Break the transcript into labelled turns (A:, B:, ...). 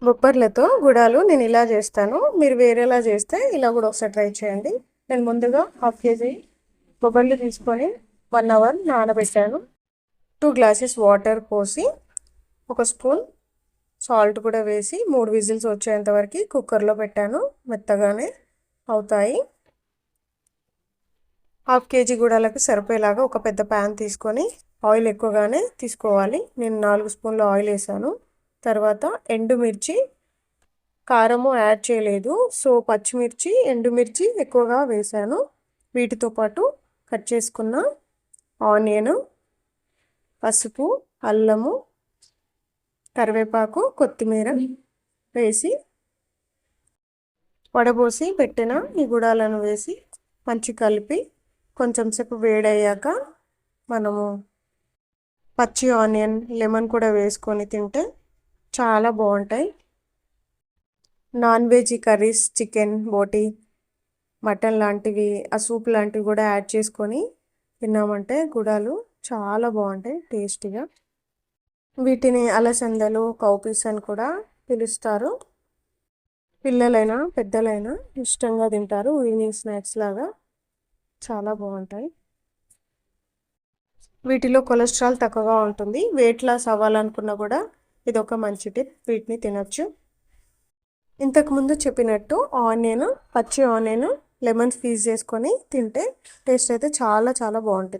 A: బొబ్బర్లతో గుడాలు నేను ఇలా చేస్తాను. మీరు వేరేలా చేస్తే ఇలా కూడా ఒకసారి ట్రై చేయండి. నేను ముందుగా 1/2 కేజీ బొబ్బర్లు తీసుకొని 1 అవర్ నానబెట్టాను. 2 గ్లాసెస్ వాటర్ పోసి, ఒక స్పూన్ సాల్ట్ కూడా వేసి 3 విజిల్స్ వచ్చేంత వరకు కుక్కర్లో పెట్టాను. మెత్తగానే అవుతాయి. 1/2 కేజీ గుడాలకు సరిపోయేలాగా ఒక పెద్ద ప్యాన్ తీసుకొని ఆయిల్ ఎక్కువగానే తీసుకోవాలి. నేను 4 స్పూన్ల ఆయిల్ వేసాను. తర్వాత ఎండుమిర్చి, కారము యాడ్ చేయలేదు, సో పచ్చిమిర్చి, ఎండుమిర్చి ఎక్కువగా వేసాను. వీటితో పాటు కట్ చేసుకున్న ఆనియన్, పసుపు, అల్లము, కరివేపాకు, కొత్తిమీర వేసి వడబోసి పెట్టిన ఈ గుడాలను వేసి మంచి కలిపి కొంచెం సేపు వేడయ్యాక మనము పచ్చి ఆనియన్, లెమన్ కూడా వేసుకొని తింటే చాలా బాగుంటాయి. నాన్ వెజ్ కర్రీస్, చికెన్, బోటి, మటన్ లాంటివి, ఆ సూప్ లాంటివి కూడా యాడ్ చేసుకొని తిన్నామంటే గుడాలు చాలా బాగుంటాయి టేస్టీగా. వీటిని అలసందలు, కౌపీస్ అని కూడా పిలుస్తారు. పిల్లలైనా పెద్దలైనా ఇష్టంగా తింటారు. ఈవినింగ్ స్నాక్స్ లాగా చాలా బాగుంటాయి. వీటిలో కొలెస్ట్రాల్ తక్కువగా ఉంటుంది. వెయిట్ లాస్ అవ్వాలనుకున్నా కూడా ఇది ఒక మంచి టిప్. వీటిని తినొచ్చు. ఇంతకుముందు చెప్పినట్టు ఆనియన్, పచ్చి ఆనియన్, లెమన్ స్క్వీజ్ చేసుకొని తింటే టేస్ట్ అయితే చాలా చాలా బాగుంటుంది.